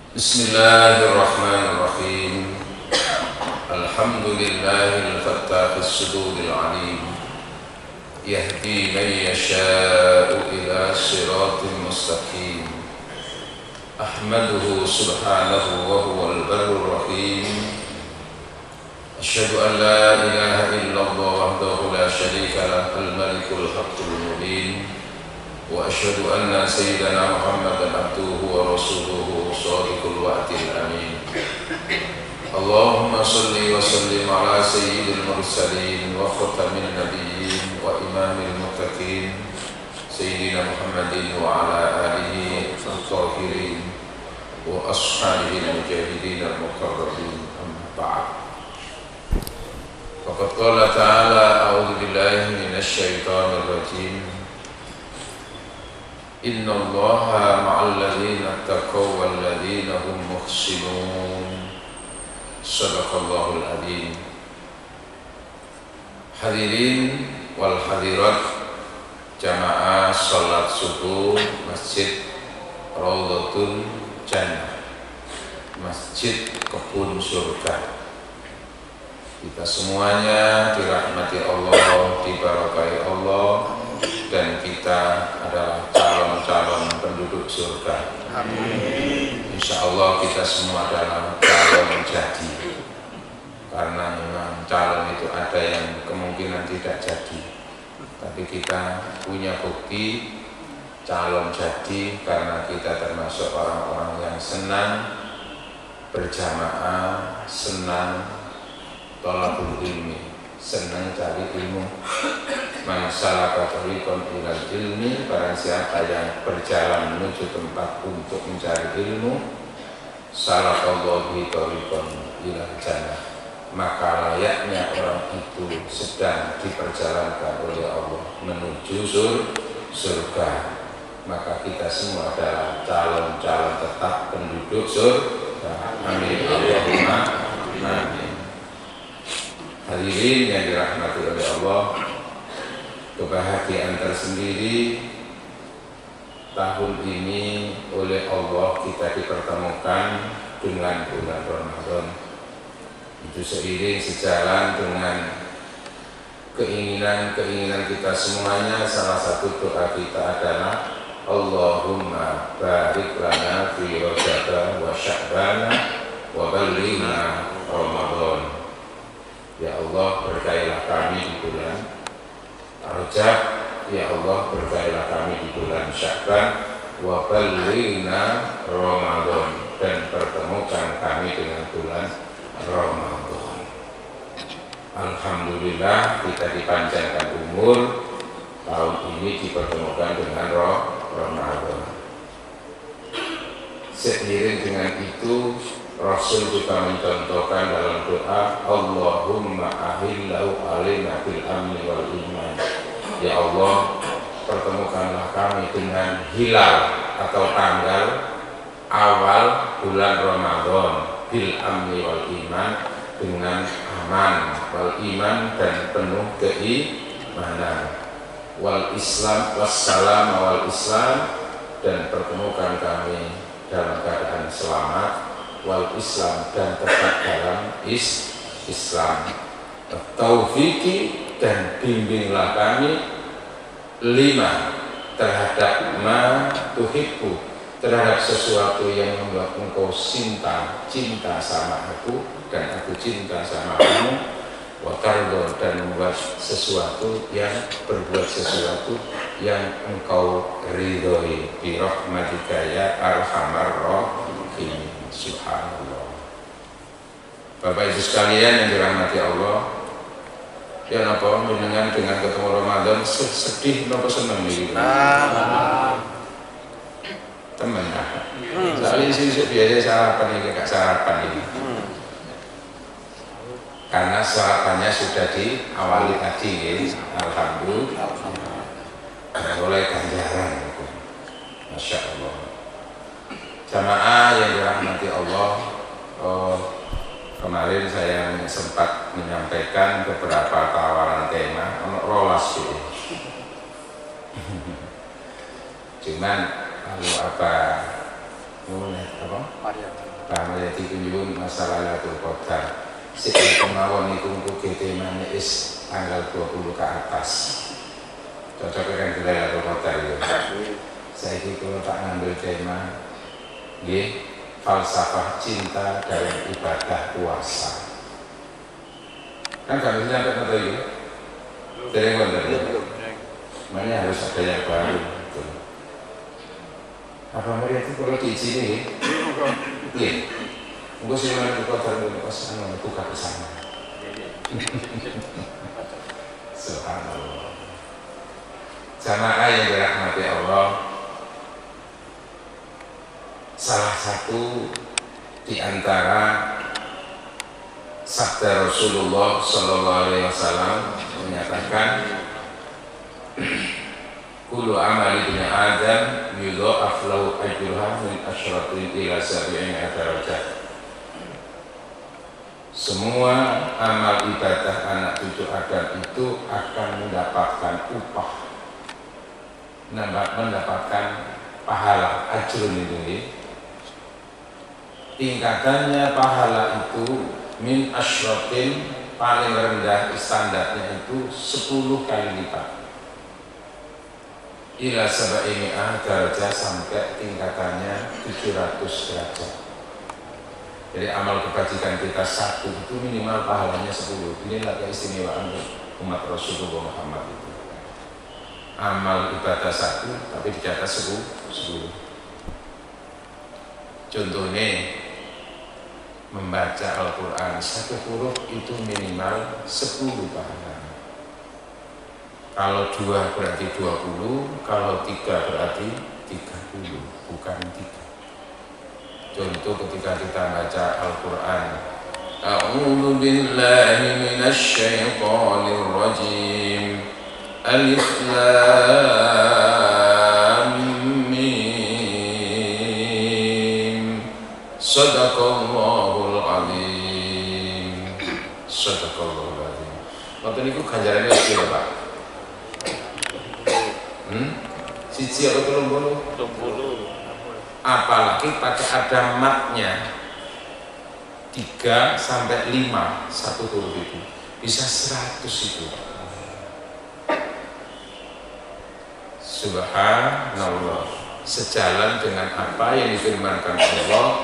Bismillahirrahmanirrahim. Alhamdulillahil fattahis suduril alim. Yahdi man yasha'u ila siratin mustaqim. Ahmaduhu subhanahu wa huwal barrur rahim. Asyhadu an la ilaha illallah wahdahu la syarika lah, al-malikul haqqul mubin. Wa asyhadu anna sayyidana Muhammadan abduhu wa rasuluhu shadiqul wa'dil amin. Allahumma salli wa sallim ala sayyidil mursalin wa khatamin nabiyyin wa imamil muttaqin sayyidina Muhammadin wa ala alihi al-tahirin wa ashabihi al-mujahidin al-muqarrabin, amma ba'd. Faqad qala ta'ala a'udzu billahi minasy syaithanir rajim. Inna Allaha ma'al ladzina taqaw wal ladzina hum muhsinun. Shadaqallahul adzim. Hadirin wal hadirat jamaah salat subuh Masjid Raudhatul Jannah, Masjid Kebun Surga. Kita semuanya dirahmati Allah, diberkahi Allah, dan kita adalah calon-calon penduduk surga. Amin. Insya Allah kita semua adalah calon jadi. Karena memang calon itu ada yang kemungkinan tidak jadi, tapi kita punya bukti calon jadi karena kita termasuk orang-orang yang senang berjamaah, senang thalabul ilmi, senang cari ilmu. Man salaka tariqan ilal ilmi, barang siapa yang berjalan menuju tempat untuk mencari ilmu, salakallahu bihi tariqan ilal jannah, maka layaknya orang itu sedang diperjalankan oleh Allah menuju surga. Maka kita semua adalah calon-calon tetap penduduk surga. Amin Allahumma amin. Hadirin yang dirahmati oleh Allah, kebahagiaan tersendiri tahun ini oleh Allah kita dipertemukan dengan bulan Ramadan. Itu seiring sejalan dengan keinginan kita semuanya. Salah satu doa kita adalah Allahumma barik lana fi Rajab wa Sya'ban wa ballighna Ramadan. Ya Allah, berkailah kami di bulan Rajab, ya Allah, berkailah kami di bulan Sya'ban, wa ballighna Ramadan, dan pertemukan kami dengan bulan Ramadan. Alhamdulillah kita dipanjangkan umur, tahun ini dipertemukan dengan Ramadan. Seiring dengan itu Rasul juga mencontohkan dalam doa, Allahumma ahillahu alaina bil amni wal iman. Ya Allah, pertemukanlah kami dengan hilal atau tanggal awal bulan Ramadan, bil amni wal iman, dengan aman, wal iman, dan penuh keimanan, wal islam wassalam wal islam, dan pertemukan kami dalam keadaan selamat, wal Islam, dan tetap dalam Islam. Taufiki, dan bimbinglah kami, 5, terhadap ma tuhibbu, terhadap sesuatu yang membuat engkau cinta sama aku, dan aku cinta sama kamu, wa tardo, dan membuat sesuatu yang berbuat sesuatu yang engkau ridhoi, bi rahmatika ya arhamar rahimin. Subhanallah. Bapak Ibu sekalian yang dirahmati Allah, ya napa mendengar dengan ketemu Ramadan sedih napa seneng iki? Temen ya. Soalnya sih biasa sarapan ini, gak sarapan ini. Karena sarapannya sudah diawali tadi, ya. Alhamdulillah. Oleh ganjaran. Masya Allah. Jamaah yang dirahmati Allah, kemarin saya sempat menyampaikan beberapa tawaran tema rolas gitu. Cuman lalu apa apa? Mariati. Mariati kunjung masalah Lailatul Qadar. Sik kemawon niku temane is tanggal 20 ke atas. Cocok kan kita Lailatul Qadar ya. Saiki kalau tak ngambil tema nggih, falsafah cinta dalam ibadah puasa. Kan kami sampai kata itu. Sering benar ya. Makanya harus ada yang baru. Apa Mariati kalau di sini? Iya. Gue sih mana di kota dulu pas buka bersama. Subhanallah. Jamaah yang dirahmati Allah, salah satu di antara sabda Rasulullah Sallallahu Alaihi Wasallam menyatakan, kullu amali ibni Adam yudha'af lahu ajruha min asyratin ila sab'ina darajat. Semua amal ibadah anak cucu Adam itu akan mendapatkan upah, mendapatkan pahala, ajrun itu. Tingkatannya pahala itu min asyratin, paling rendah standarnya itu 10 kali lipat. Ila sab'ina darajat, sampai tingkatannya 700 derajat. Jadi amal kebajikan kita satu itu minimal pahalanya 10. Inilah keistimewaan umat Rasulullah Muhammad itu. Amal ibadah satu tapi dicatat 10. Contohnya membaca Al-Quran satu huruf itu minimal 10 pahala. Kalau 2 berarti 20, kalau 3 berarti 30, bukan 3. Contoh ketika kita baca Al-Quran, A'udzu billahi minasy syaithanir rajim. Alif Lam Mim. Shadaqallahul azim. Shadaqallahul azim. Waktu niku ganjarannya piro, Pak? Siji atau 30? Apalagi pakai ada matnya 3 sampai 5 satu huruf itu bisa 100 itu. Subhanallah, sejalan dengan apa yang difirmankan Allah,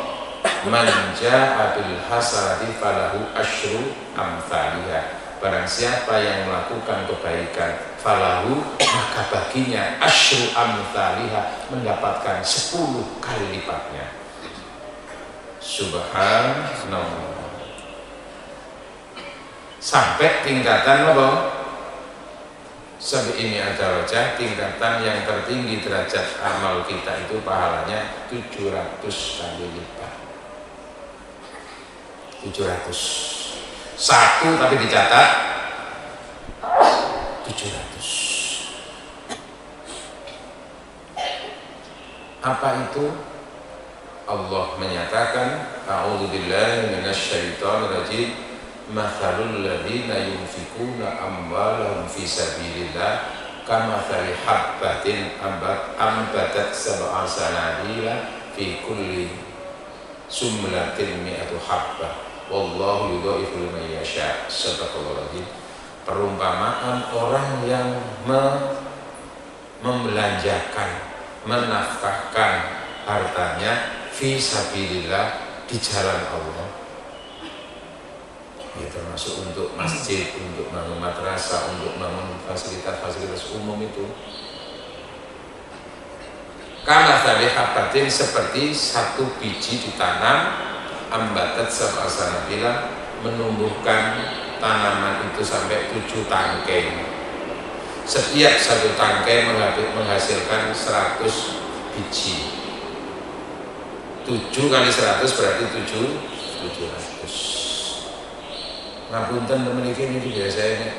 man jaa'a bil hasanati falahu asyru amsalihha. Barang siapa yang melakukan kebaikan, falahu, maka baginya asyru amsalihha, mendapatkan 10 kali lipatnya. Subhanallah. Sampai tingkatan apa? Sampai ini ada wajah, tingkatan yang tertinggi derajat amal kita itu pahalanya 700 kali lipat. 700. Satu tapi dicatat 700. Apa itu? Allah menyatakan, a'udzubillahi minasyaitonir rajim, mathalul ladzina yunfikuna amwalahum fi sabilillah kamathali habbatin ambatat sab'a sanabila fi kulli sumlatin mi'atu habbah wallahu yudha'ifu liman yasha'. Sadaqallahul. Perumpamaan orang yang membelanjakan, menafkahkan hartanya fi sabilillah, di jalan Allah. Ya, termasuk untuk masjid, untuk bangun madrasah, untuk bangun fasilitas-fasilitas umum itu. Karena tadi habatin, seperti satu biji ditanam, ambatat sab'asana bilang, menumbuhkan tanaman itu sampai 7 tangkai. Setiap satu tangkai menghasilkan 100 biji. 7 kali 100 berarti 700. Ngapunten memiliki ini biasanya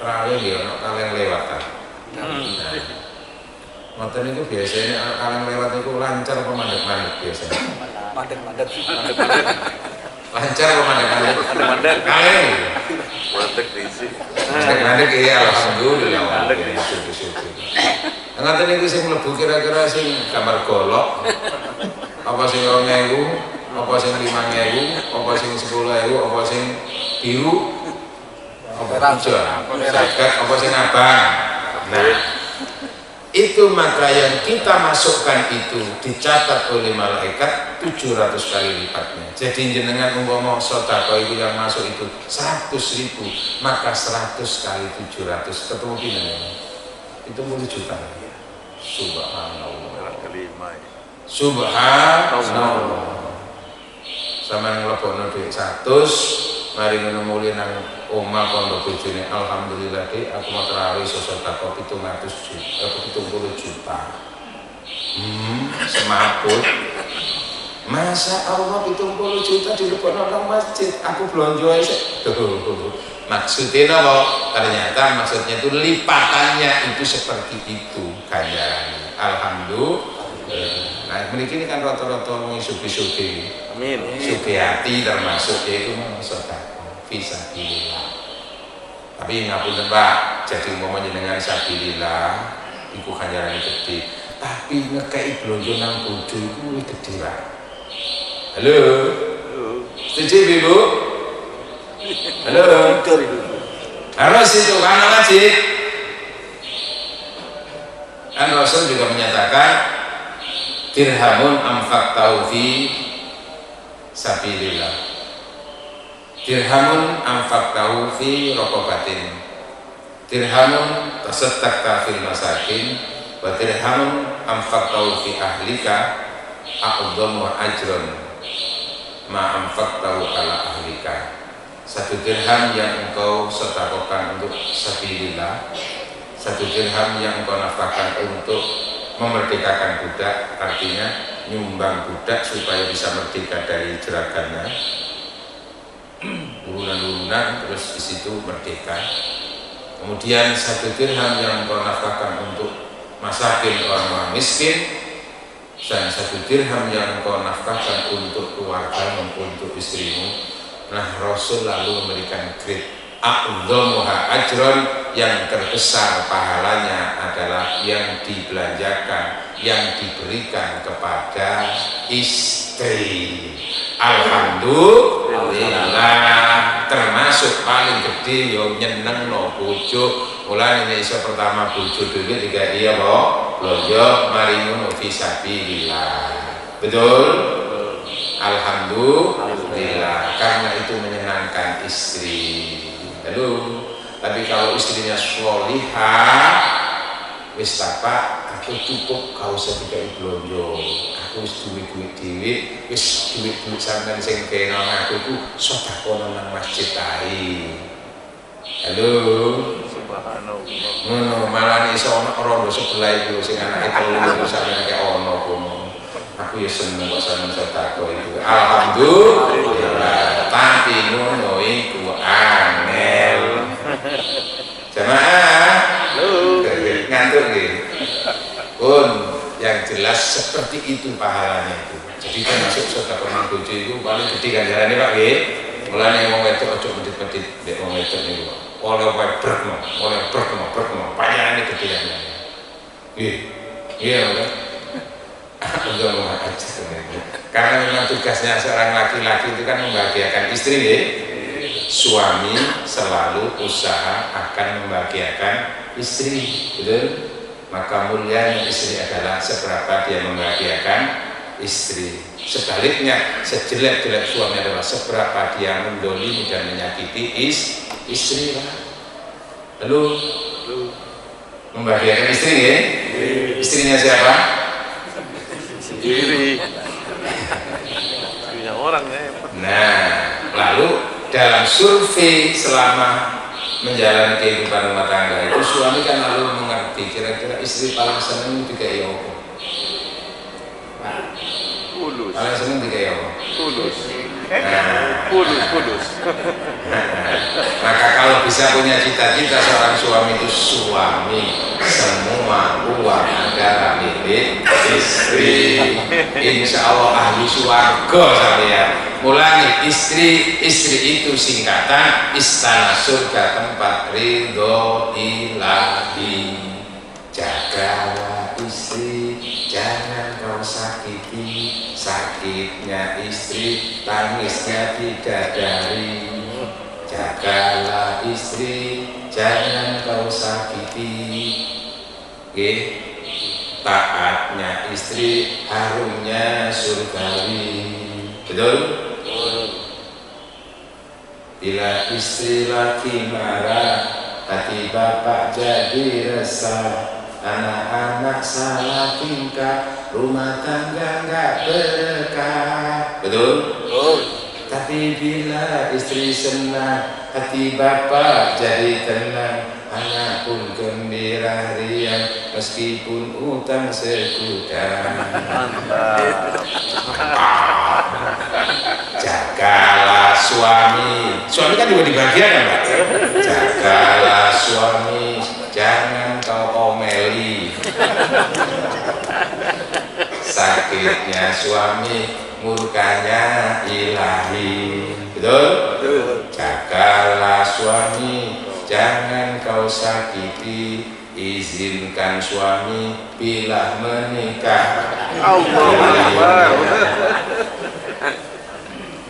terawih ya, kaleng lewatan. Ngoten itu biasanya kaleng lewat itu lancar apa mandek-mandek biasanya? Mandek. Lancar apa mandek-mandek? Kaleng. Mandek diisi. Mandek iya, alhamdulillah. Mandek diisi. Ngoten itu sing mlebu kira-kira sing gambar golok. apa sing 2000, apa sing 5000, apa sing 10.000, apa sing biru, apa hijau, apa sing abang. Nah, itu maka yang kita masukkan itu dicatat oleh malaikat 700 kali lipatnya. Jadi jenengan umpama sedekah itu yang masuk itu 100.000, maka 100 kali 700 ketemu pinten? Itu 10 juta. Subhanallah. Kelima. Subhanallah. Sama nglebokno dhuwit 100, mari ngono muli nang omah kono bojone, alhamdulillah Dik, aku mau terawih sedekah 700 juta, 70 juta. Semaput. Masa Allah 70 juta dilebokno nang masjid, aku blonjo ae sik. Maksudnya apa? Ternyata maksudnya itu lipatannya itu seperti itu ganjarannya. Alhamdulillah. Nah, mriki ini kan rata-rata wong sugi-sugi. Amin. Sugi hati termasuk yaitu sedekah fisabilillah. Tapi ngapunten Pak, jadi umpama jenengan sabilillah iku ganjarane gede. Tapi ngekei blonjo nang bojo iku luwih gede, Pak. Halo. Setuju Ibu? Halo. Harus itu karena wajib. Kan Rasul juga menyatakan dirhamun anfaqtahu fi sabilillah. Dirhamun anfaqtahu fi raqabatin. Dirhamun tasaddaqta fil masakin wa dirhamun anfaqtahu fi ahlika a'dhamu ajran ma anfaqtahu ala ahlika. Satu dirham yang engkau sedekahkan untuk sabilillah, satu dirham yang engkau nafkahkan untuk memerdekakan budak, artinya nyumbang budak supaya bisa merdeka dari jeragannya, urunan-urunan, terus di situ merdeka. Kemudian satu dirham yang engkau nafkahkan untuk masakin orang miskin, dan satu dirham yang engkau nafkahkan untuk keluarga maupun untuk istrimu. Nah, Rasul lalu memberikan grade a'dhamuha ajron, yang terbesar pahalanya adalah yang dibelanjakan, yang diberikan kepada istri. Alhamdulillah, termasuk paling gede yo nyenengno bojo. Mulane nek iso pertama bojo dhewe tiga iya kok blonjo mari ngono fisabilillah. Betul? Alhamdulillah, karena itu menyenangkan istri. Halo. Tapi kalau istrinya sholihah, wis Bapak, aku cukup kau sedikit blonjo. Aku wis duit-duit dhewe, wis duit-duit sampean sing kena aku iku sedekah nang masjid ae. Halo. Subhanallah. Ngono, malah iso ana rondo sebelah iku sing anake telu sampeyan kaya ono kono. Aku ya seneng kok sampeyan sedekah itu. Alhamdulillah. Tapi ngono iku angel. Jamaah, ngantuk nggih. Pun yang jelas seperti itu pahalanya itu. Jadi kan masuk sedekah nang bojo itu paling gede ganjarane Pak nggih. Mulane wong wedok aja medhit-medhit nek wong wedok niku. Oleh berkno, panjangane gede ganjarane. Nggih. Iya, Pak. Enggak mau aja. Karena memang tugasnya seorang laki-laki itu kan membahagiakan istri ya. Suami selalu usaha akan membahagiakan istri, betul? Maka mulianya istri adalah seberapa dia membahagiakan istri. Sebaliknya, sejelek-jelek suami adalah seberapa dia mendolimi dan menyakiti istri. Lalu membahagiakan istri ya? Istrinya siapa? Sendiri. Punya orang ya. Nah, lalu dalam survei selama menjalani kehidupan rumah tangga itu suami kan lalu mengerti kira-kira istri paling seneng juga ya apa? Tulus. Paling seneng juga ya apa? Tulus. Nah, Tulus. maka kalau bisa punya cita-cita seorang suami itu suami semua uang adalah milik istri. Insya Allah ahli swarga sampeyan. Mulai istri itu singkatan istana surga tempat ridho ilahi. Jagalah istri, jangan kau kau sakiti, sakitnya istri, tangisnya bidadari. Jagalah istri, jangan kau sakiti. Taatnya istri, harumnya surgawi. Betul? Bila istri lagi marah, hati bapak jadi resah. Anak-anak salah tingkah, rumah tangga nggak berkah. Betul? Tapi bila istri senang, hati bapak jadi tenang. Anak pun gembira riang, meskipun utang segudang. Jagalah suami. Suami kan juga dibagian, Pak. Jagalah suami, jangan kau omeli. Sakitnya suami, murkanya ilahi. Betul? Jagalah suami, jangan kau sakiti. Izinkan suami bila menikah.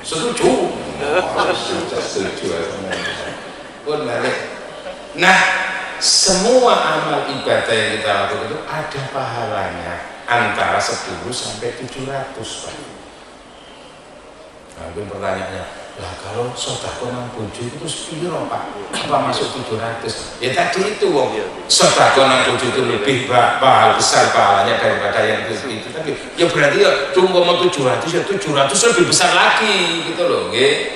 Setuju. Setuju. Pun balik. Nah, semua amal ibadah yang kita lakukan itu ada pahalanya antara 10 sampai 700, Pak. Nah, mungkin pertanyaannya, lah kalau sedekah nang bojo itu sepiro, Pak? Apa masuk 700? Ya tadi itu, wong. Sedekah nang bojo itu lebih besar pahalanya daripada yang itu. Tapi ya berarti ya cuma 700 ya 700 lebih besar lagi gitu loh, nggih.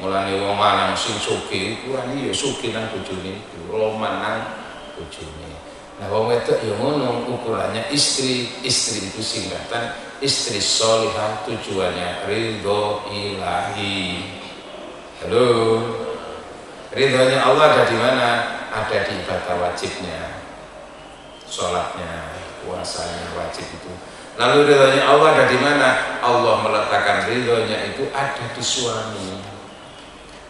Mulane wong lanang sing sugih ukurane ya sugih nang bojone, loman nang bojone. Nah, wong wedok ya ngono ukurannya istri itu singkatan istri sholihah, tujuannya ridho ilahi. Halo, ridhonya Allah ada di mana? Ada di ibadah wajibnya, sholatnya, puasanya wajib itu. Lalu ridhonya Allah ada di mana? Allah meletakkan ridhonya itu ada di suami.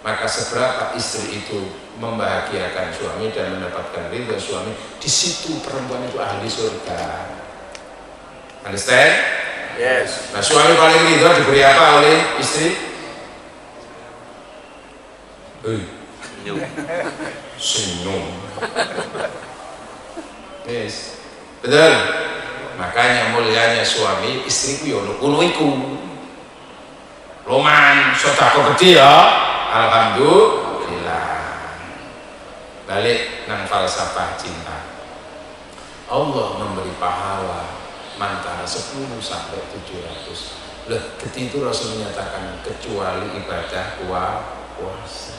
Maka seberapa istri itu membahagiakan suami dan mendapatkan ridho suami, di situ perempuan itu ahli surga. Understand? Yes. Nah, suami paling ridho diberi apa oleh istri? Senyum. Yes. Betul. Makanya mulianya suami, istriku ya ono iku. Roman, sedekah gede ya. Alhamdulillah. Balik nang falsafah cinta. Allah memberi pahala antara 10 sampai 700. Loh, ketika Rasul menyatakan kecuali ibadah puasa.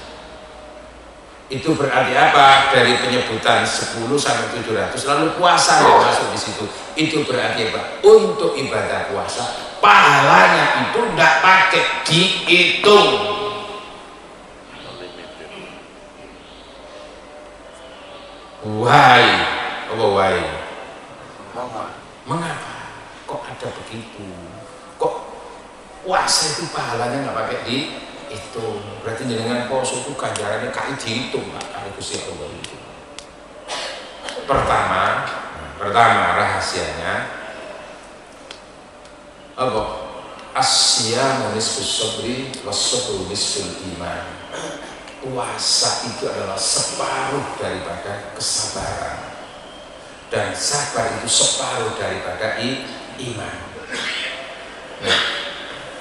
Itu berarti apa? Dari penyebutan 10 sampai 700 lalu puasa yang masuk di situ. Itu berarti apa? Untuk ibadah puasa pahalanya itu tidak pakai dihitung. Why? Apa why? Mengapa? Kok ada begitu? Kok puasa itu pahalanya nggak pakai dihitung? Berarti dengan poso itu ganjarannya kali dihitung, Pak. Kalau Gusti Allah itu. Pertama rahasianya apa? Asyamu nisfus sabri was-sabru nisful iman. Puasa itu adalah separuh daripada kesabaran, dan sabar itu separuh daripada iman. Nah,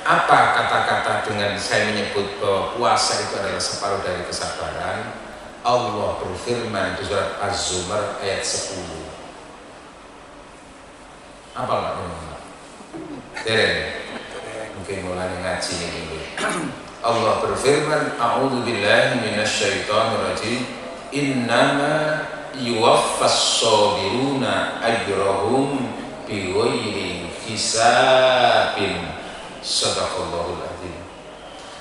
apa kata-kata dengan saya menyebut bahwa puasa itu adalah separuh dari kesabaran? Allah berfirman di surat Az-Zumar ayat 10. Apa Pak? Mungkin mulai ngaji ini. Allah berfirman, A'udzu billahi minasyaitonir rajim. Innama yuwaffas sabiruna ajrahum bighairi hisabin. Shadaqallahul adzim.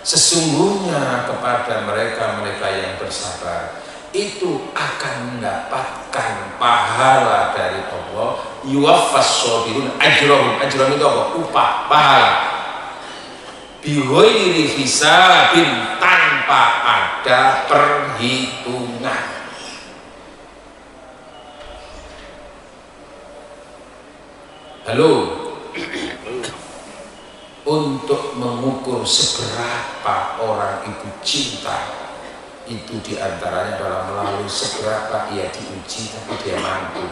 Sesungguhnya kepada mereka yang bersabar itu akan mendapatkan pahala dari Allah. Yuwaffas sabirun ajrahum. Ajrahum itu apa? Upah, pahala. Bighairi hisabin, tanpa ada perhitungan. Halo, untuk mengukur seberapa orang itu cinta, itu diantaranya adalah melalui seberapa ia diuji tapi dia mampu.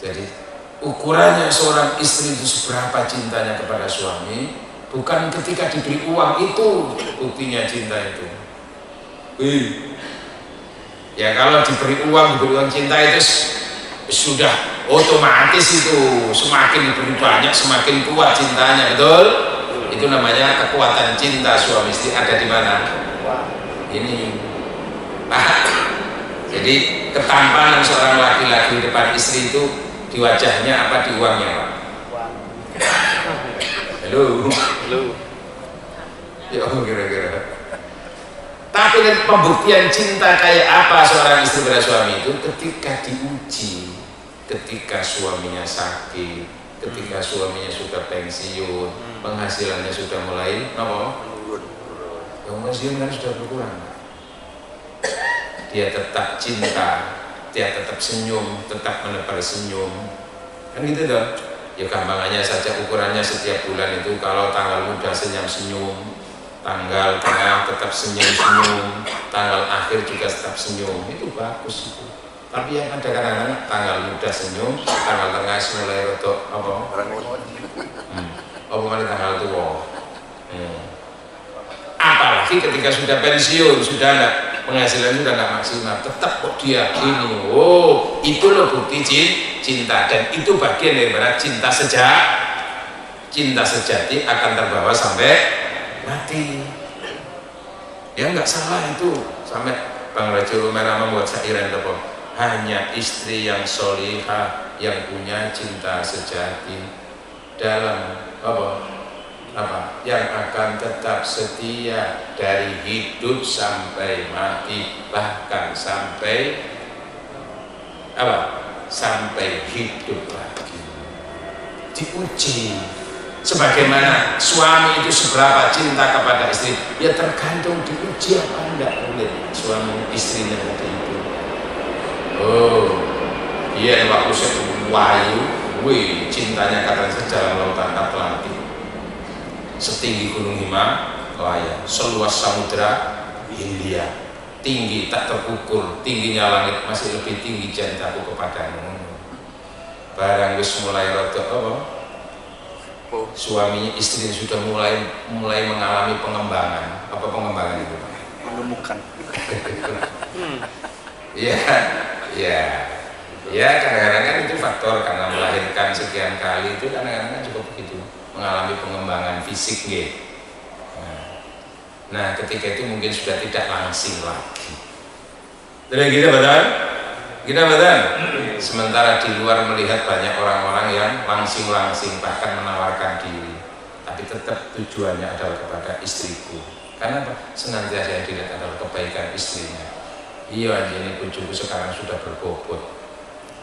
Jadi ukurannya seorang istri itu seberapa cintanya kepada suami, bukan ketika diberi uang itu buktinya cinta itu. Ya kalau diberi uang cinta itu sudah otomatis itu, semakin diberi banyak semakin kuat cintanya, betul? Itu namanya kekuatan cinta suami istri ada di mana? Ini. Jadi ketampanan seorang laki-laki di depan istri itu di wajahnya apa di uangnya, Pak? Halo. Ya kira-kira. Tapi pembuktian cinta kayak apa seorang istri pada suami itu ketika diuji, ketika suaminya sakit, ketika suaminya sudah pensiun, penghasilannya sudah mulai penghasilan sudah berkurang, dia tetap cinta, dia tetap senyum, tetap menebar senyum, kan gitu dong. Ya gampangannya saja ukurannya setiap bulan itu kalau tanggal muda senyum-senyum, tanggal tengah tetap senyum-senyum, tanggal akhir juga tetap senyum, itu bagus itu. Tapi yang ada kadang-kadang tanggal muda senyum, tanggal tengah mulai rotok mana tanggal tua. Apalagi ketika sudah pensiun, sudah enggak, penghasilan sudah enggak maksimal, tetap kok dia gini. Oh, itu loh bukti cinta, dan itu bagian daripada cinta sejati akan terbawa sampai mati. Ya enggak salah itu. Sampai Bang Rajo Merah membuat syairan apa? Hanya istri yang solihah yang punya cinta sejati dalam yang akan tetap setia dari hidup sampai mati, bahkan sampai sampai hidup lagi. Diuji sebagaimana suami itu seberapa cinta kepada istri, ya tergantung diuji apa enggak oleh suami istrinya tadi itu. Oh, iya waktu saya wahyu, cintanya katakan sejalan lautan Atlantik, setinggi gunung Himalaya, seluas samudra Hindia, tinggi tak terukur, tingginya langit masih lebih tinggi cintaku kepadamu. Barang wis mulai rotok suaminya istrinya sudah mulai mengalami pengembangan. Apa pengembangan itu? Menemukan. Ya kadang-kadang kan itu faktor karena melahirkan sekian kali itu kadang-kadang kan cukup begitu, mengalami pengembangan fisik gitu. Nah ketika itu mungkin sudah tidak langsing lagi. Jadi kita betul. Sementara di luar melihat banyak orang-orang yang langsing-langsing bahkan menawarkan diri, tapi tetap tujuannya adalah kepada istriku. Karena apa? Senantiasa yang dilihat adalah kebaikan istrinya. Iya, ini bojoku sekarang sudah berbobot,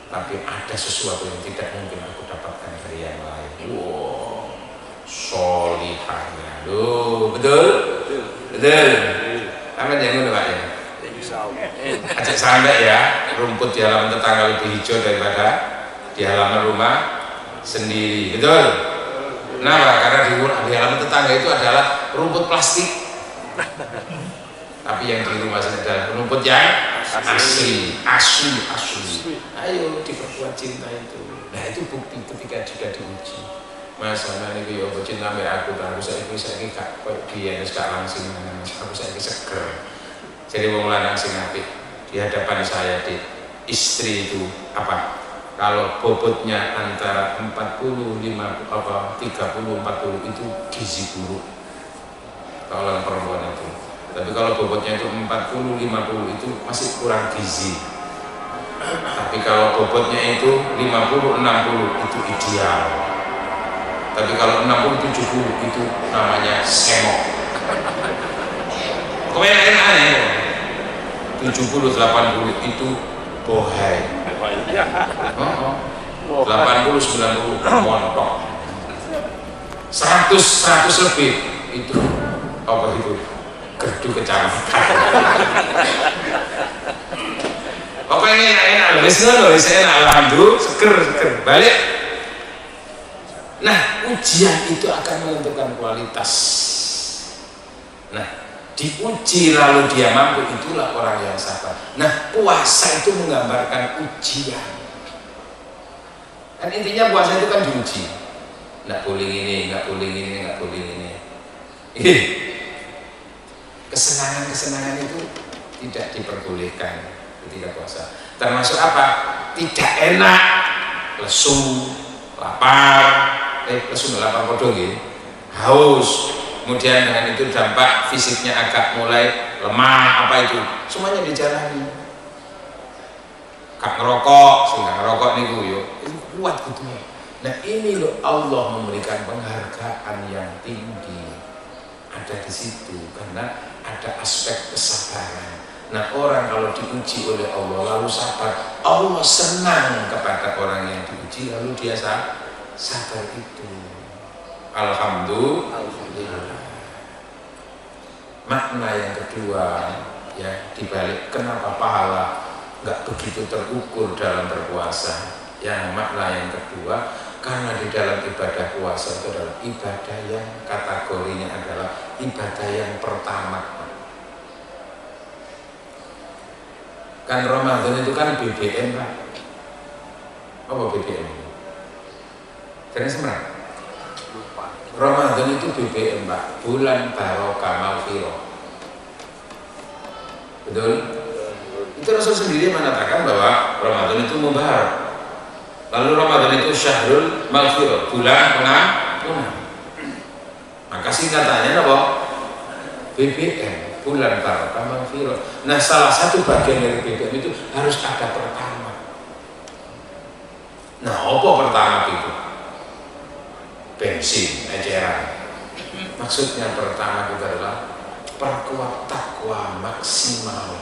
tapi ada sesuatu yang tidak mungkin aku dapatkan dari yang lain. Wow, solihahnya, betul. Apa yang ngono Pak ya? Ajak sampai ya, rumput di halaman tetangga lebih hijau daripada di halaman rumah sendiri, betul? Kenapa? Karena di halaman tetangga itu adalah rumput plastik, tapi yang di rumah sendiri adalah rumput yang asli. Ayo diperkuat cinta itu. Nah itu bukti ketika sudah diuji. Mas, sama ini yo cinta aku kan saya gak koyo biyen wis gak langsing aku saiki seger. Jadi wong lanang sing apik di hadapan saya di istri itu apa? Kalau bobotnya antara 30 40 itu gizi buruk. Kalau perempuan itu. Tapi kalau bobotnya itu 40 50 itu masih kurang gizi. Tapi kalau bobotnya itu 50 60 itu ideal. Tapi kalau 60 70 itu namanya semok. Kok aneh 70 80 itu bohai. 80 90 montok. 100 lebih itu apa itu? Gerdu kecamatan. Pokoknya enak-enak wis ngono wis enak alhamdulillah seger balik. Nah, ujian itu akan menentukan kualitas. Nah, diuji lalu dia mampu, itulah orang yang sabar. Nah, puasa itu menggambarkan ujian. Kan intinya puasa itu kan diuji. Nggak boleh ini, nggak boleh ini, nggak boleh ini. Kesenangan-kesenangan itu tidak diperbolehkan ketika puasa. Termasuk apa? Tidak enak, lesu, lapar, lapar podo nggih, haus. Kemudian dengan itu dampak fisiknya agak mulai lemah, apa itu? Semuanya dijalani. Kak ngerokok, sehingga ngerokok niku yo, itu kuat gitu. Nah, ini loh Allah memberikan penghargaan yang tinggi. Ada di situ karena ada aspek kesabaran. Nah, orang kalau diuji oleh Allah lalu sabar, Allah senang kepada orang yang diuji lalu dia sabar itu. Alhamdulillah. Makna yang kedua ya dibalik kenapa pahala nggak begitu terukur dalam berpuasa. Yang makna yang kedua karena di dalam ibadah puasa itu adalah ibadah yang kategorinya adalah ibadah yang pertama. Kan Ramadan itu kan BBM Pak. Apa BBM? Karena sebenarnya Ramadan itu BBM Pak, bulan barokah maghfirah. Betul? Itu Rasul sendiri mengatakan bahwa Ramadan itu mubarak. Lalu Ramadan itu syahrul maghfirah, bulan pengampunan. Maka singkatannya apa? BBM, bulan barokah maghfirah. Nah, salah satu bagian dari BBM itu harus ada pertama. Nah, apa pertama itu? Bensin, eceran. Maksudnya pertama itu adalah perkuat takwa maksimal.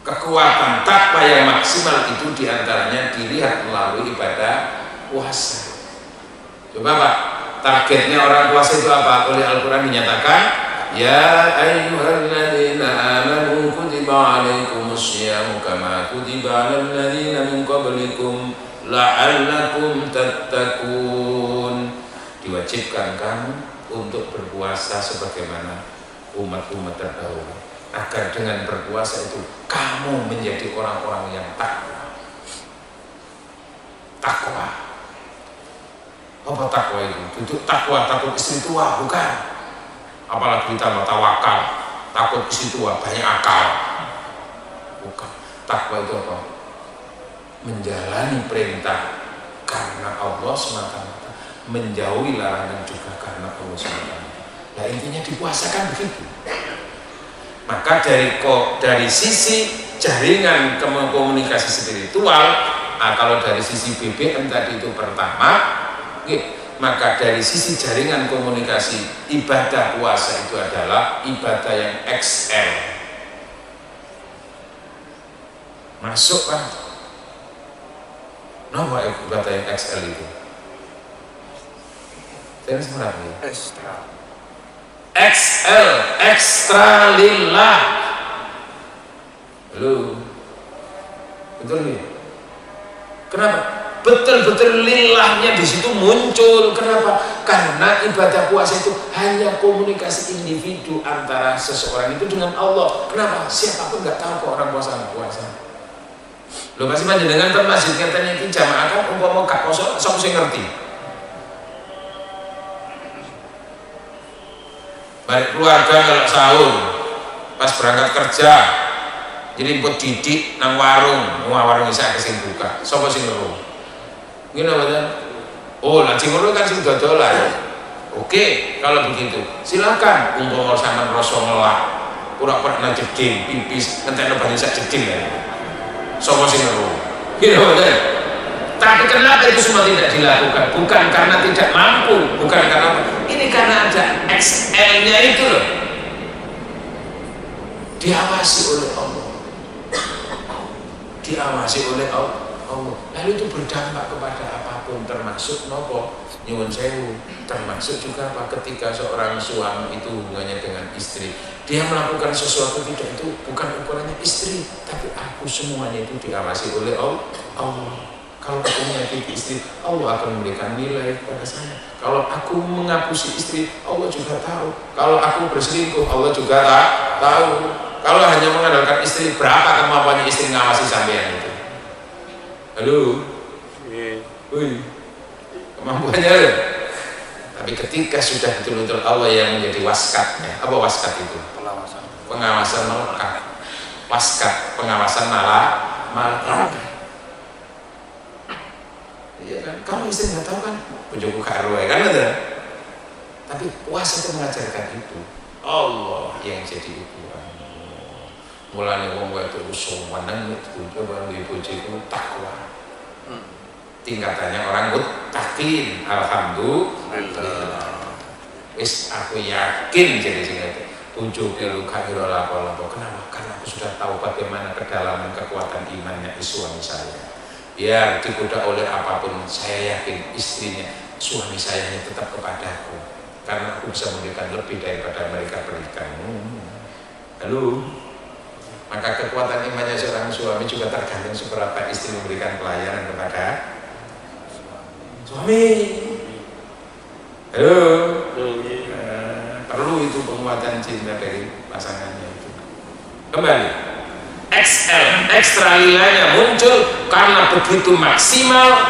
Kekuatan takwa yang maksimal itu diantaranya dilihat melalui ibadah puasa. Coba Pak, targetnya orang puasa itu apa? Oleh Al-Quran dinyatakan, ya ayyuhalladzina amanu kutiba alaikumusyamu kama kutiba alal ladzina min qablikum la'allakum tattaqun. Diwajibkan kamu untuk berpuasa sebagaimana umat-umat terdahulu, agar dengan berpuasa itu kamu menjadi orang-orang yang takwa. Takwa. Apa takwa itu? Duduk takwa, takut istri tua, bukan. Apalagi kita tawakal, takut istri tua, banyak akal. Bukan. Takwa itu apa? Menjalani perintah karena Allah semata-mata, menjauhi larangan juga karena Allah semata-mata. Nah, intinya dipuasakan begitu. Maka dari sisi jaringan komunikasi spiritual, kalau dari sisi BBM tadi itu pertama, maka dari sisi jaringan komunikasi ibadah puasa itu adalah ibadah yang XL. Masuk kan? Nama ibadah yang XL itu? Saya sebenarnya XL, ekstra lillah. Halo, betul nih? Kenapa? Betul-betul lillahnya di situ muncul. Kenapa? Karena ibadah puasa itu hanya komunikasi individu antara seseorang itu dengan Allah. Kenapa? Siapapun nggak tahu kok orang puasa. Lo pasti panjenengan kan masjid katanya ini jamaah kan umpama gak poso, sok sing ngerti. Baik keluarga kalau sahur, pas berangkat kerja, jadi buat didik nang warung bisa kesing buka. Sopo sing ngeru? Gini apa? Oh, nanti ngeru kan sing dodolan. Oke, kalau begitu silakan. Umpama sampean rasa ngelak, pura-pura nang jeding, pipis, ngenteni bani sak jeding ya. Sopo sing ngeru? Gini apa? Tapi kenapa itu semua tidak dilakukan? Bukan karena tidak mampu, bukan karena apa? Ini karena ada XL-nya itu loh. Diawasi oleh Allah. Diawasi oleh Allah. Lalu itu berdampak kepada apapun, termasuk nopo nyuwun sewu, termasuk juga apa ketika seorang suami itu hubungannya dengan istri, dia melakukan sesuatu tidak itu bukan ukurannya istri, tapi apa? aku semuanya itu diawasi oleh Allah. Kalau aku menyakiti istri, Allah akan memberikan nilai kepada saya. Kalau aku mengapusi istri, Allah juga tahu. Kalau aku berselingkuh, Allah juga tahu. Kalau hanya mengandalkan istri, berapa kemampuannya istri ngawasi sampean itu? Halo? Wih, kemampuannya. Tapi ketika sudah betul-betul Allah yang menjadi waskatnya, apa waskat itu? Pengawasan melekat. Waskat, pengawasan malaikat. Iya kan? Kalau istri nggak tahu kan, bujuku karo kan ada. Tapi puasa itu mengajarkan itu. Allah yang jadi ukuran. Mulane wong wae terus sowanan coba bojoku takwa. Tingkatannya orang muttaqin. Alhamdulillah. Wis aku yakin jadi sing itu. Bojoku lu kira lapo-lapo. Kenapa? Karena aku sudah tahu bagaimana kedalaman kekuatan imannya suami saya. Biar digoda oleh apapun, saya yakin istrinya, suami saya tetap kepadaku, karena aku bisa memberikan lebih daripada mereka berikan. Halo, maka kekuatan imannya seorang suami juga tergantung seberapa istri memberikan pelayanan kepada suami. Halo, perlu itu penguatan cinta dari pasangannya itu. Kembali. XL, ekstra nilainya muncul karena begitu maksimal,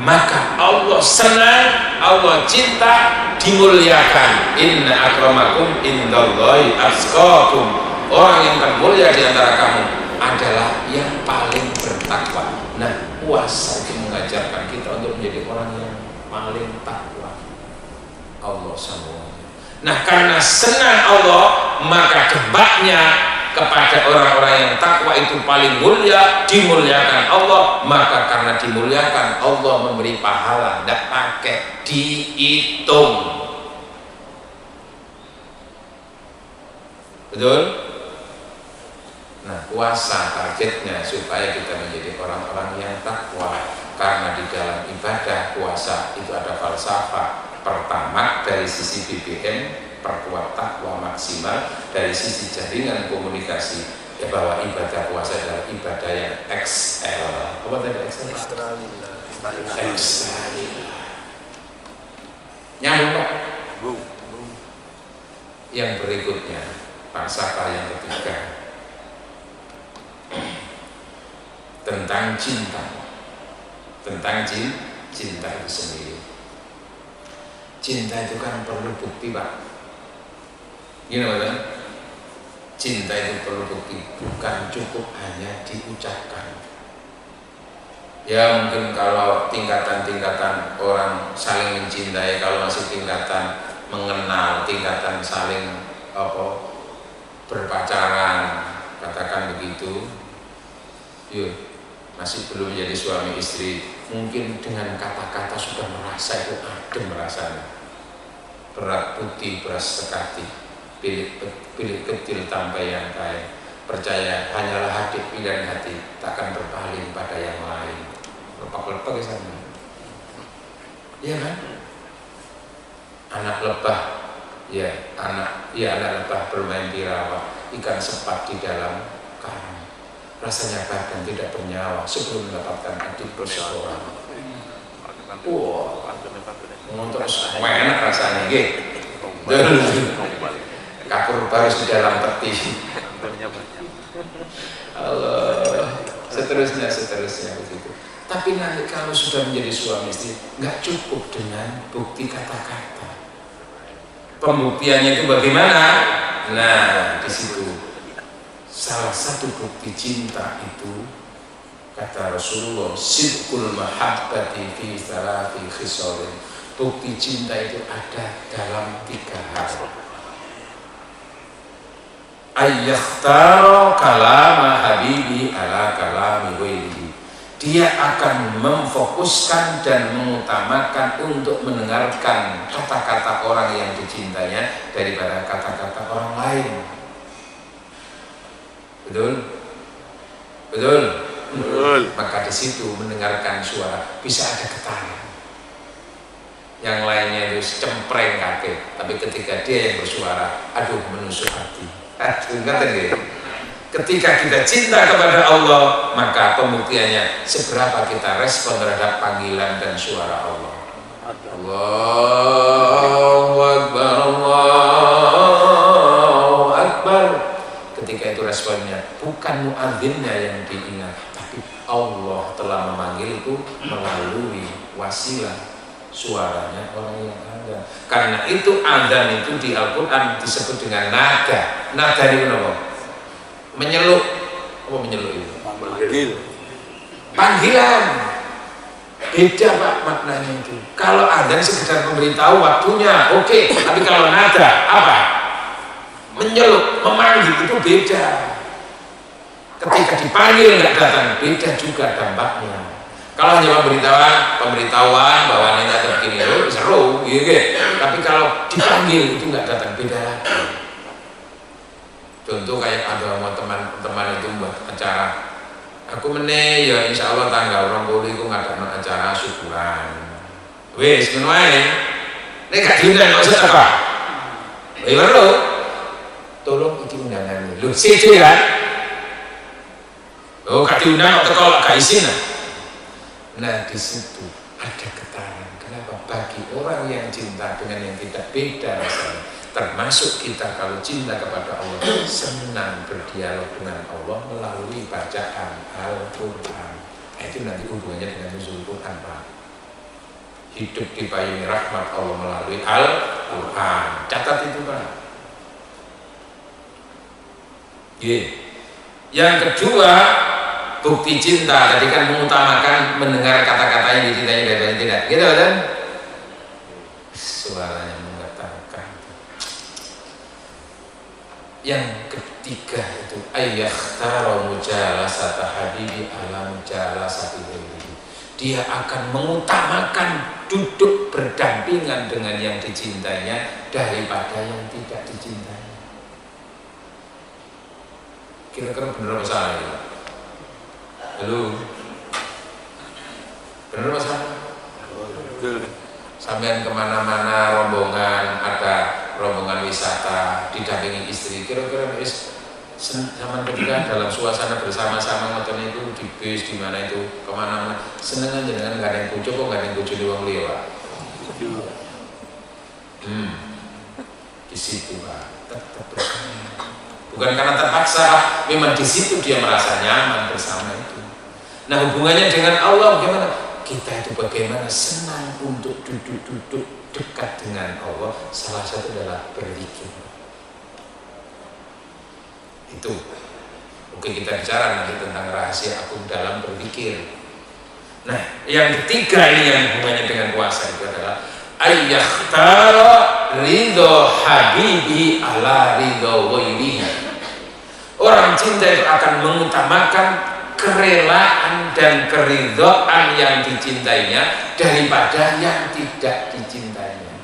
maka Allah senang, Allah cinta, dimuliakan. Inna akramakum indallahi atqakum. Orang yang termulia di antara kamu adalah yang paling bertakwa. Nah, puasa itu mengajarkan kita untuk menjadi orang yang paling takwa. Allah sambungannya. Nah, karena senang Allah, maka gebaknya kepada orang-orang yang takwa itu paling mulia, dimuliakan Allah. Maka karena dimuliakan Allah memberi pahala, tidak pakai dihitung. Betul? Nah, puasa targetnya supaya kita menjadi orang-orang yang takwa. Karena di dalam ibadah puasa itu ada falsafah. Pertama dari sisi BBM, perkuat takwa maksimal. Dari sisi jaringan komunikasi, ya bahwa ibadah puasa adalah ibadah yang XL. Apa tadi XL? Ekstra. Nyambung Pak? Yang berikutnya, falsafah yang ketiga tentang cinta. Tentang cinta itu sendiri. Cinta itu kan perlu bukti Pak. Gini kan? Cinta itu perlu bukti, bukan cukup hanya diucapkan. Ya mungkin kalau tingkatan-tingkatan orang saling mencintai, kalau masih tingkatan mengenal, tingkatan saling berpacaran, katakan begitu, yuk masih belum jadi suami istri, mungkin dengan kata-kata sudah merasa itu adem rasanya, berat putih beras sekati, pilih kecil tanpa yang kaya, percaya hanyalah hati pilihan hati, takkan berpaling pada yang lain. Lepak-lepak ke sana, iya kan? Anak lebah, anak lebah bermain di rawa, ikan sepat di dalam karang. Rasanya bahkan tidak bernyawa sebelum mendapatkan adik berseorang. Terus enak rasanya, kapur baris di dalam peti. Allah, seterusnya begitu. Tapi nanti kalau sudah menjadi suami istri, nggak cukup dengan bukti kata-kata. Pembuktiannya itu bagaimana? Nah, di situ salah satu bukti cinta itu kata Rasulullah, sidqul mahabbati fi thalathi khisalin. Bukti cinta itu ada dalam 3 hal. Ayyakhtara kalama habibi ala kalami ghairihi. Dia akan memfokuskan dan mengutamakan untuk mendengarkan kata-kata orang yang dicintainya daripada kata-kata orang lain. Betul? Maka di situ mendengarkan suara bisa ada getaran. Yang lainnya itu cempreng kaki, tapi ketika dia yang bersuara, aduh menusuk hati. Ngerti nggih? Ketika kita cinta kepada Allah, maka pembuktiannya seberapa kita respon terhadap panggilan dan suara Allah. Allahu Akbar, Allahu Akbar. Ketika itu responnya bukan muadzinnya yang diingat, tapi Allah telah memanggil itu melalui wasilah suaranya orang yang ada. Karena itu adzan itu di Al-Quran disebut dengan nada. Nada itu apa? Menyeluk. Apa menyeluk itu? Panggilan. Beda Pak maknanya itu. Kalau adzan sekedar memberitahu waktunya, oke. Tapi kalau nada apa? Menyeluk, memanggil itu beda. Ketika dipanggil nggak datang, beda juga dampaknya. Kalau hanya pemberitahuan bahwa ini ada begini, seru, gitu. Tapi kalau dipanggil itu nggak datang, beda lagi. Contoh kayak ada teman-teman itu buat acara. Aku ya insya Allah tanggal 20 itu ngadakan acara syukuran. Wes, menuai. Ini gak diundang maksud apa? Iya lo, tolong itu undangan lu. Setuju kan? Oh, gak diundang atau kalau gak izin. Nah di situ ada getaran. Kenapa? Bagi orang yang cinta dengan yang tidak beda rasanya. Termasuk kita kalau cinta kepada Allah, senang berdialog dengan Allah melalui bacaan Al-Quran. Itu nanti hubungannya dengan nuzul Quran, Pak. Hidup dipayungi rahmat Allah melalui Al-Quran. Catat itu, Pak. Yang kedua, bukti cinta. Tadi kan mengutamakan mendengar kata-kata yang dicintai daripada tidak. Gitu kan? Suaranya mengatakan. Yang ketiga itu ayyakhtaru mujalasata habibi ala mujalasati ghairihi. Dia akan mengutamakan duduk berdampingan dengan yang dicintainya daripada yang tidak dicintainya. Kira-kira benar apa salah ya? Halo, benar apa salah? Sampean kemana-mana rombongan, ada rombongan wisata didampingi istri, kira-kira zaman ketika dalam suasana bersama-sama ngoten itu di bis di mana itu kemana-mana seneng aja dengan nggak ada yang bojo kok nggak ada yang bojo di wong liya. Di situ Pak tetap bersama. Bukan karena terpaksa, memang di situ dia merasa nyaman bersama itu. Nah hubungannya dengan Allah bagaimana? Kita itu bagaimana senang untuk duduk-duduk dekat dengan Allah. Salah satu adalah berzikir. Itu. Oke, kita bicara nanti tentang rahasia agung dalam berzikir. Nah, yang ketiga ini yang hubungannya dengan puasa itu adalah ayyakhtara ridho habibi ala ridho ghairihi. Orang cinta itu akan mengutamakan kerelaan dan keridhaan yang dicintainya daripada yang tidak dicintainya.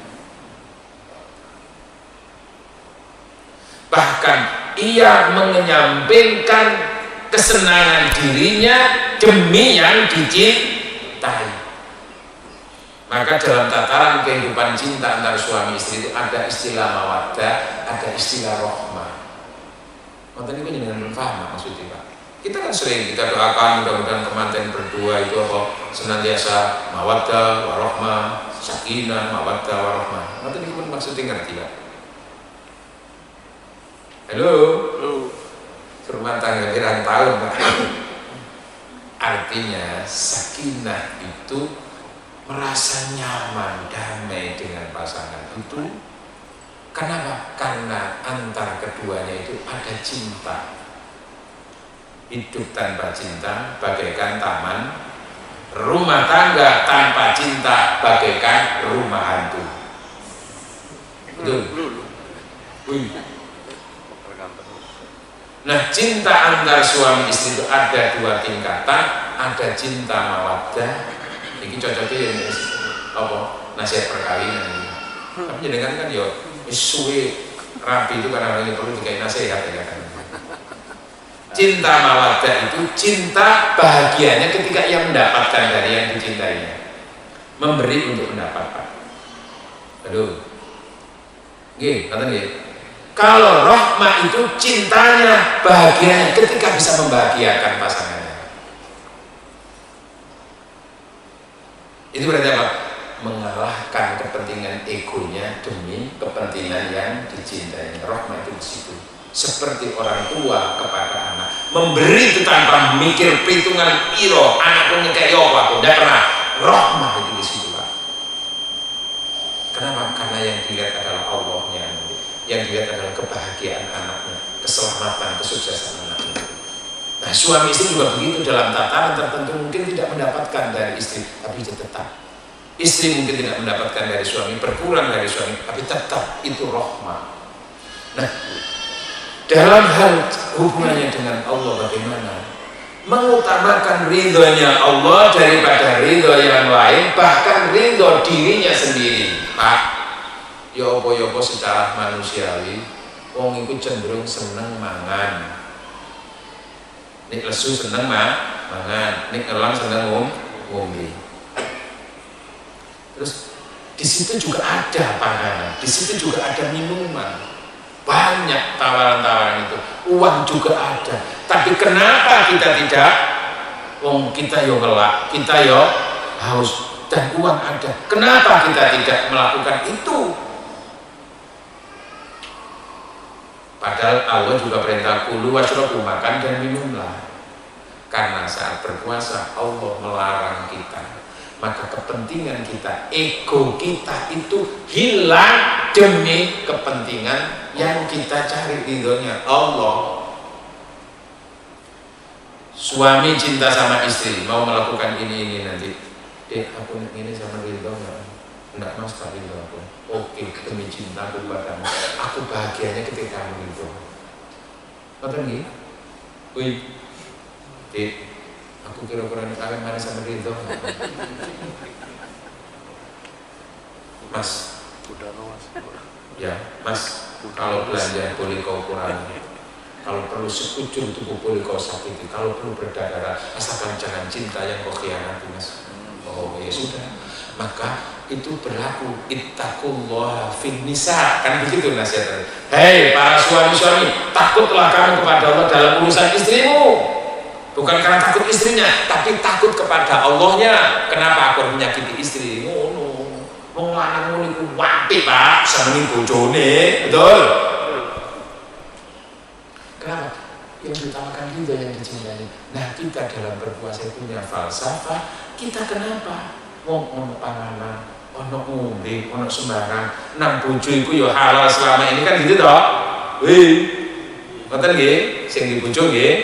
Bahkan ia menyampingkan kesenangan dirinya demi yang dicintai. Maka dalam tataran kehidupan cinta antara suami istri itu ada istilah mawaddah, ada istilah rahmah. Mantan ini dengan paham maksudnya Pak. Kita kan sering kita doakan mudah-mudahan kemanten berdua itu apa senantiasa mawaddah warahmah, sakinah, mawaddah warahmah. Mantan ini pun maksudnya ngerti Pak. Halo. Rumah tangga pirang tahun Pak. Artinya sakinah itu merasa nyaman, damai dengan pasangan itu. Kenapa? Karena antar keduanya itu ada cinta. Hidup tanpa cinta bagaikan taman, rumah tangga tanpa cinta bagaikan rumah hantu. Betul? Nah, cinta antar suami istri itu ada dua tingkatan. Ada cinta mawaddah. Ini cocoknya ini apa? Nasihat perkawinan ini. Tapi jangan kan ya suwe rapi itu karena ini perlu dikasih nasihat ya kan. Cinta mawaddah itu cinta bahagianya ketika ia mendapatkan dari yang dicintainya. Memberi untuk mendapatkan. Aduh. Nggih, kata nggih. Kalau rahmah itu cintanya, bahagianya ketika bisa membahagiakan pasangannya. Itu berarti apa? Mengalahkan kepentingan egonya demi kepentingan yang dicintai. Rahmah itu di situ. Seperti orang tua kepada anak, memberi itu tanpa mikir perhitungan piro, anak pun kayak apa, tidak pernah. Rahmah itu di situ, Pak. Kenapa? Karena yang dilihat adalah Allahnya. Yang dilihat adalah kebahagiaan anaknya, keselamatan, kesuksesan anaknya. Nah, suami istri juga begitu, dalam tataran tertentu mungkin tidak mendapatkan dari istri, tapi tetap. Istri mungkin tidak mendapatkan dari suami, berkurang dari suami, tapi tetap itu rahmah. Nah, dalam hal hubungannya dengan Allah bagaimana? Mengutamakan ridhonya Allah daripada ridho yang lain, bahkan ridho dirinya sendiri. Pak, ya apa secara manusiawi wong iku cenderung seneng mangan. Nek lesu seneng mangan, nek elang seneng ngombe. Terus di situ juga ada panganan, di situ juga ada minuman. Banyak tawaran-tawaran itu. Uang juga ada. Tapi kenapa kita tidak? Wong kita yo ngelak, kita yo haus, dan uang ada. Kenapa kita tidak melakukan itu? Padahal Allah juga perintah kulu washrabu, makan dan minumlah. Karena saat berpuasa Allah melarang kita. Maka kepentingan kita, ego kita itu hilang demi kepentingan yang kita cari ridhonya Allah. Suami cinta sama istri, mau melakukan ini nanti. Aku ini sama ridho enggak mas, tak ridho aku. Oke, demi cintaku padamu, aku bahagianya ketika kamu itu. Apa nih? Wih, aku kira-kira kalian mana sama ridho. Mas, ya mas, kalau belanja boleh kau kurangi. Kalau perlu sekujur tubuh boleh kau sakiti. Kalau perlu berdarah, asalkan jangan cinta yang kau khianati, mas. Oh ya sudah, maka itu berlaku. Ittaqullah fin nisa, kan begitu nasihatnya. Hei para suami-suami, takutlah kamu kepada Allah dalam urusan istrimu. Bukan karena takut istrinya, tapi takut kepada Allahnya. Kenapa aku menyakiti istri? Wong lanang niku wapi Pak, seneng bojone, betul? Kenapa? Yang diutamakan kita yang dicintai. Nah, kita dalam berpuasa punya falsafah. Kita kenapa? Wong ono panganan, ono ngombe, ono sembarang. Nang bojo iku ya halal selama ini kan gitu toh? Ngoten nggih, sing dibojo nggih.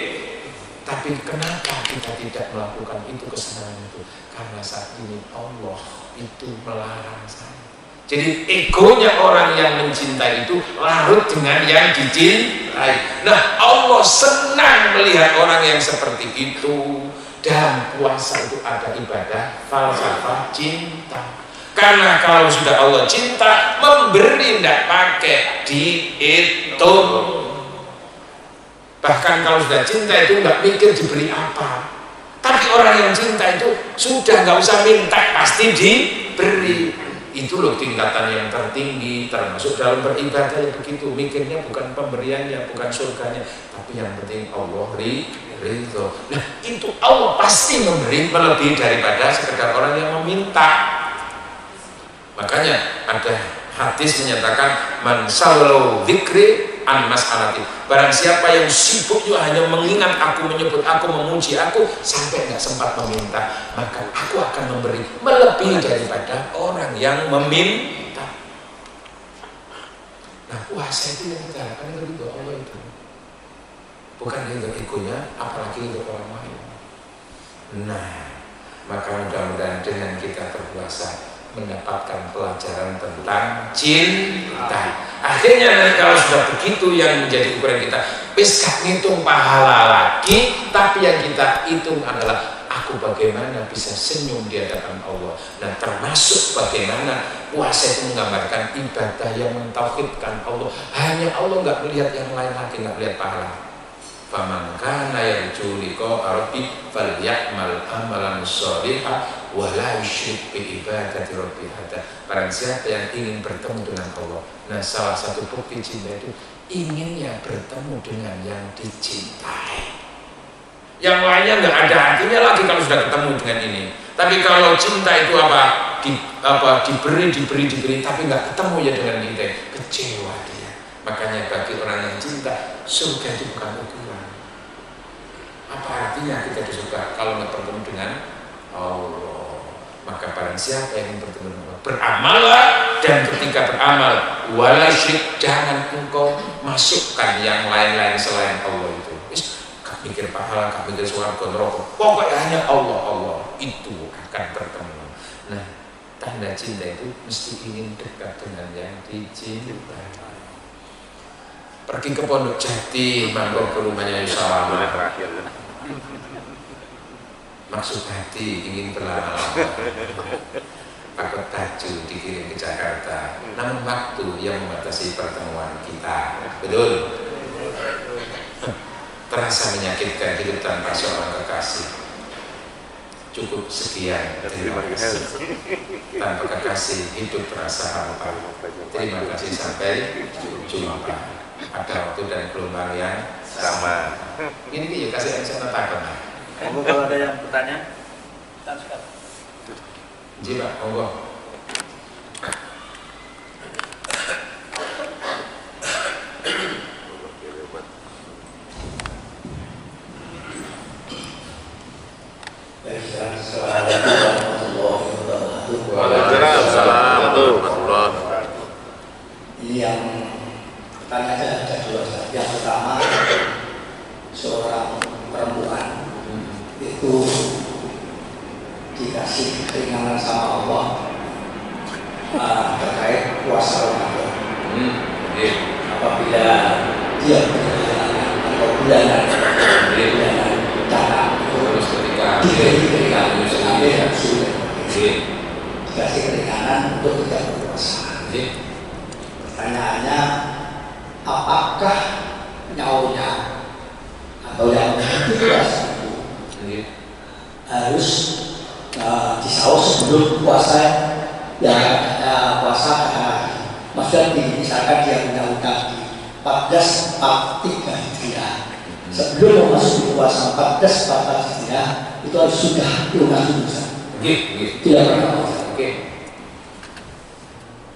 Tapi kenapa kita tidak melakukan itu, kesenangan itu? Karena saat ini Allah itu melarang saya. Jadi egonya orang yang mencintai itu larut dengan yang dicintai. Nah, Allah senang melihat orang yang seperti itu. Dan puasa itu ada ibadah falsafah cinta. Karena kalau sudah Allah cinta, memberi tidak pakai dihitung. Bahkan kalau sudah cinta itu nggak mikir diberi apa. Tapi orang yang cinta itu sudah nggak usah minta, pasti diberi. Itu loh tingkatan yang tertinggi, termasuk dalam beribadah yang begitu. Mikirnya bukan pemberiannya, bukan surganya, tapi yang penting Allah ridho. Nah, itu Allah pasti memberi melebihi daripada sekedar orang yang meminta. Makanya ada hadis menyatakan man sallu dzikri an mas'alati. Barang siapa yang sibuk juga hanya mengingat aku, menyebut aku, memuji aku sampai nggak sempat meminta, maka aku akan memberi melebihi daripada orang yang meminta. Nah, puasa itu yang kita harapkan ridho Allah itu, bukan ridho egonya, apalagi ridho orang lain. Nah, maka mudah-mudahan dengan kita berpuasa mendapatkan pelajaran tentang cinta. Akhirnya nanti kalau sudah begitu, yang menjadi ukuran kita wis gak ngitung pahala lagi, tapi yang kita hitung adalah aku bagaimana bisa senyum di hadapan Allah. Dan termasuk bagaimana puasa itu menggambarkan ibadah yang mentauhidkan Allah. Hanya Allah, nggak melihat yang lain lagi, nggak melihat pahala. Faman kana yarju liqa'a rabbih falyamal amalan shalihan wa la yusyrik bi ibadati rabbih ahada. Barang siapa yang ingin bertemu dengan Allah. Nah, salah satu bukti cinta itu inginnya bertemu dengan yang dicintai. Yang lainnya nggak ada artinya lagi kalau sudah ketemu dengan ini. Tapi kalau cinta itu diberi, tapi nggak ketemu ya dengan kita, kecewa dia. Makanya bagi orang yang cinta, surga itu bukan ukuran. Apa artinya kita disuka kalau nggak bertemu dengan Allah? Maka barang siapa yang ingin bertemu dengan Allah, beramallah, dan ketika beramal, wala syirik, jangan engkau masukkan yang lain-lain selain Allah itu. Gak pikir pahala, gak pikir surga, neraka, pokoknya hanya Allah itu akan bertemu. Nah, tanda cinta itu mesti ingin dekat dengan yang dicintai. Pergi ke Pondok Jati, mampir ke rumahnya Yusuf. Maksud hati ingin berlama-lama, pakai baju dikirim ke Jakarta. Namun waktu yang membatasi pertemuan kita, betul? Terasa menyakitkan hidup tanpa seorang kekasih. Cukup sekian, terima kasih. Tanpa kekasih hidup terasa hampa. Terima kasih, sampai jumpa. Ada waktu dan gelombang yang sama. Ini dia kasih saya takkan. Kalau ada yang bertanya, Jiwa, monggo. Ini yang pertanyaan ada dua. Yang pertama, seorang perempuan itu dikasih keringanan sama Allah terkait puasa Ramadan. Apabila dia berjalan atau bulanan catat terus ketika diberi dikasih keringanan untuk tidak berpuasa. Pertanyaannya, apakah nyaurnya atau yang puasa itu harus disaus sebelum puasa puasa maksudnya misalkan dia punya utang di 1443 Hijriah, sebelum memasuki puasa 1444 Hijriah itu harus sudah lunas dulu. Tidak pernah.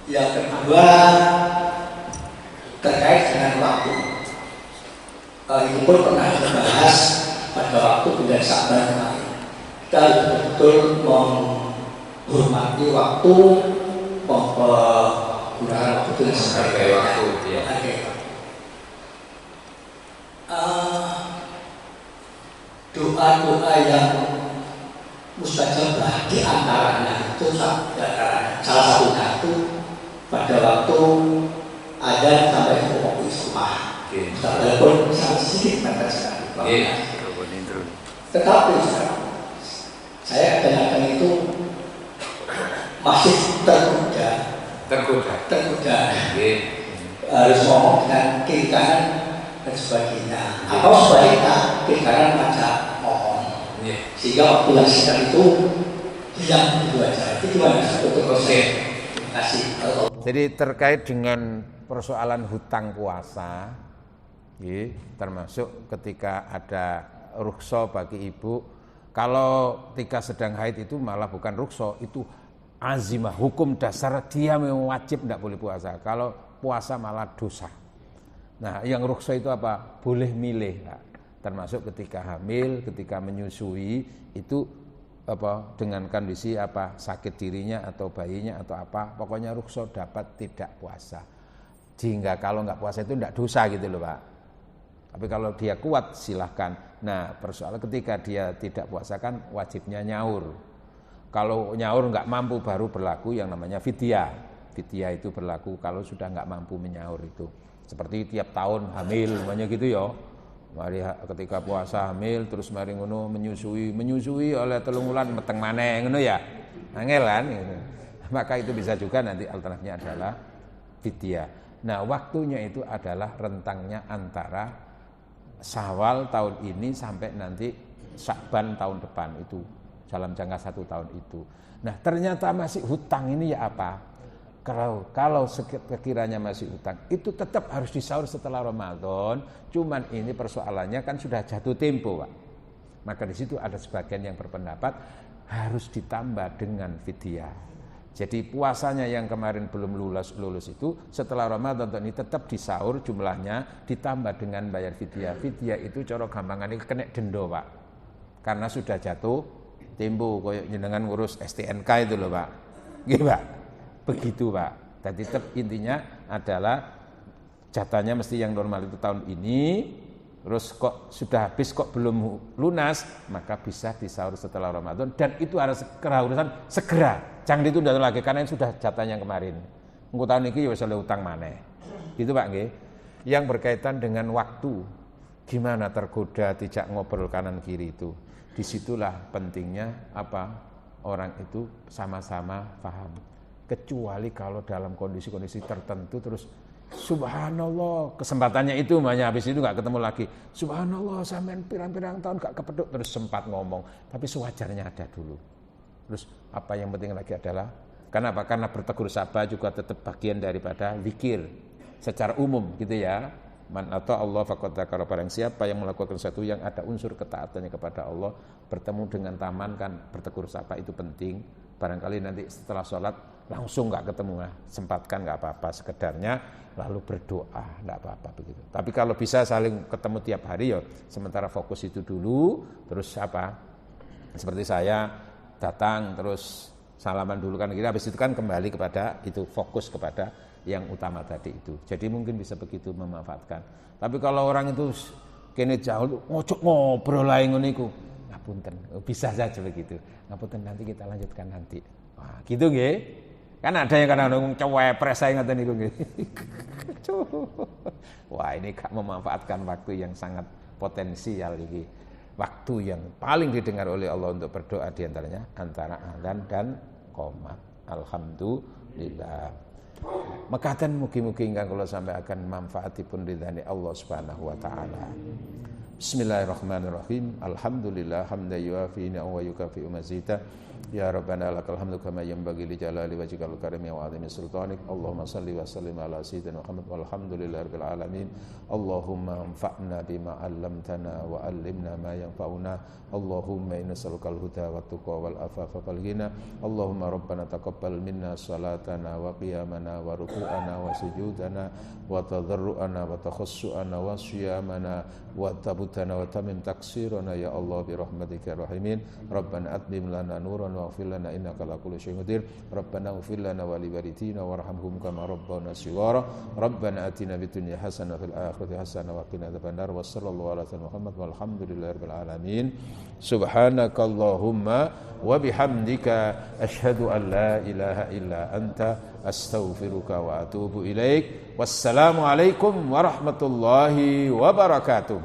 Yang kedua terkait dengan waktu. Ini pun pernah dibahas pada waktu bulan Sa'ban kemarin. Kita betul-betul menghormati waktu, menggunakan waktu dengan sebagai waktu. Doa-doa yang mustajabah di antaranya itu salah satunya itu pada waktu ada sampai ke waktu istimah. Walaupun sangat sedikit maka sekali. Tetapi saya kadang-kadang itu masih tergoda. Harus ngomong dengan kiri kanan dan sebagainya. Atau sebaliknya kiri kanan ngajak ngomong. Sehingga waktu yang sedang itu hilang itu aja. Itu gimana untuk proses? Terima kasih. Jadi terkait dengan persoalan hutang puasa, termasuk ketika ada rukso bagi ibu, kalau ketika sedang haid itu malah bukan rukso, itu azimah, hukum dasar dia memang wajib tidak boleh puasa. Kalau puasa malah dosa. Nah, yang rukso itu apa? Boleh milih. Termasuk ketika hamil, ketika menyusui itu dengan kondisi sakit dirinya atau bayinya atau pokoknya rukso dapat tidak puasa. Sehingga kalau nggak puasa itu tidak dosa gitu loh Pak. Tapi kalau dia kuat silahkan. Nah persoalan ketika dia tidak puasa kan wajibnya nyaur. Kalau nyaur nggak mampu baru berlaku yang namanya fidyah. Fidyah itu berlaku kalau sudah nggak mampu menyaur itu. Seperti tiap tahun hamil namanya gitu ya. Mari ketika puasa hamil terus mari ngono menyusui oleh 3 wulan meteng maneh ngono ya. Angel kan gitu. Maka itu bisa juga nanti alternatifnya adalah fidyah. Nah, waktunya itu adalah rentangnya antara Syawal tahun ini sampai nanti Sya'ban tahun depan itu dalam jangka 1 tahun itu. Nah ternyata masih hutang ini ya apa? Kalau sekiranya masih hutang itu tetap harus disaur setelah Ramadan. Cuman ini persoalannya kan sudah jatuh tempo, Pak. Maka di situ ada sebagian yang berpendapat harus ditambah dengan fidyah. Jadi puasanya yang kemarin belum lulus itu setelah Ramadan ini tetap disaur jumlahnya ditambah dengan bayar fidyah. Fidyah itu cara gampangan ini kena denda, Pak. Karena sudah jatuh tempo koyo jenengan ngurus STNK itu loh, Pak. Nggih, Pak. Begitu, Pak. Jadi tetap intinya adalah jatahnya mesti yang normal itu tahun ini. Terus kok sudah habis kok belum lunas, maka bisa disaur setelah Ramadan dan itu harus keharusan segera. Jangan ditunda lagi karena ini sudah jatahnya kemarin. Engko tahun iki ya wis oleh utang maneh. Gitu Pak nggih. Yang berkaitan dengan waktu. Gimana tergoda tidak ngobrol kanan kiri itu. Disitulah pentingnya apa? Orang itu sama-sama paham. Kecuali kalau dalam kondisi-kondisi tertentu terus subhanallah, kesempatannya itu makanya habis itu gak ketemu lagi. Subhanallah, sampean pirang-pirang tahun gak kepeduk, terus sempat ngomong, tapi sewajarnya ada dulu. Terus apa yang penting lagi adalah kenapa? Karena bertegur sapa juga tetap bagian daripada zikir secara umum gitu ya. Man atau Allah faqad dzakara, barang siapa yang melakukan sesuatu yang ada unsur ketaatannya kepada Allah, bertemu dengan taman kan bertegur sapa itu penting. Barangkali nanti setelah sholat langsung nggak ketemu, sempatkan nggak apa-apa, sekedarnya lalu berdoa nggak apa-apa begitu. Tapi kalau bisa saling ketemu tiap hari ya sementara fokus itu dulu, terus apa? Seperti saya datang terus salaman dulu kan, kira habis itu kan kembali kepada itu, fokus kepada yang utama tadi itu. Jadi mungkin bisa begitu memanfaatkan. Tapi kalau orang itu kene jauh ngocok ngobrol lain ngono iku, ngapunten, bisa saja begitu. Ngapunten nanti kita lanjutkan nanti. Wah, gitu nggih. Kan ada yang kadang-kadang cewepres saya ngoten niku nggih. Wah, ini gak memanfaatkan waktu yang sangat potensial iki. Waktu yang paling didengar oleh Allah untuk berdoa diantaranya antara adzan dan qomat. Alhamdulillah. Mekaten mugi-mugi ingkang kula sampai akan manfaatipun ridhani Allah Subhanahu wa taala. Bismillahirrahmanirrahim. Alhamdulillah hamdan yuafi wa yukafi mazida. Ya Rabbana lakal hamdu kama yanbaghi li jalali wajhikal karimi wa 'azimi sultanik. Allahumma shalli wa sallim ala sayyidina Muhammad walhamdulillahirabbil alamin. Allahumma anfa'na bima 'allamtana wa 'allimna ma yanfa'una. Allahumma inna nas'alukal huda wat tuqa wal afafa wal ghina. Allahumma rabbana taqabbal minna salatana wa qiyamana wa ruku'ana wa sujudana wa tadarru'ana wa takhassu'ana wa siyamana wa tabutana wa tamim taksirana ya Allah bi rahmatika rahimin. Rabbana atmim lana nuran waghfir lana innaka ala kulli syai'in qadir. Rabbana ighfir lana wa li walidina warhamhum kama rabbana shighara. Rabbana atina fid dunya hasanah fil akhirati hasanah wa qina adzabannar. Wa sallallahu ala sayyidina Muhammad walhamdulillahirabbil alamin. Subhanakallahumma wa bihamdika asyhadu an la ilaha illa anta astaghfiruka wa atubu ilaik. Wassalamu alaikum warahmatullahi wabarakatuh.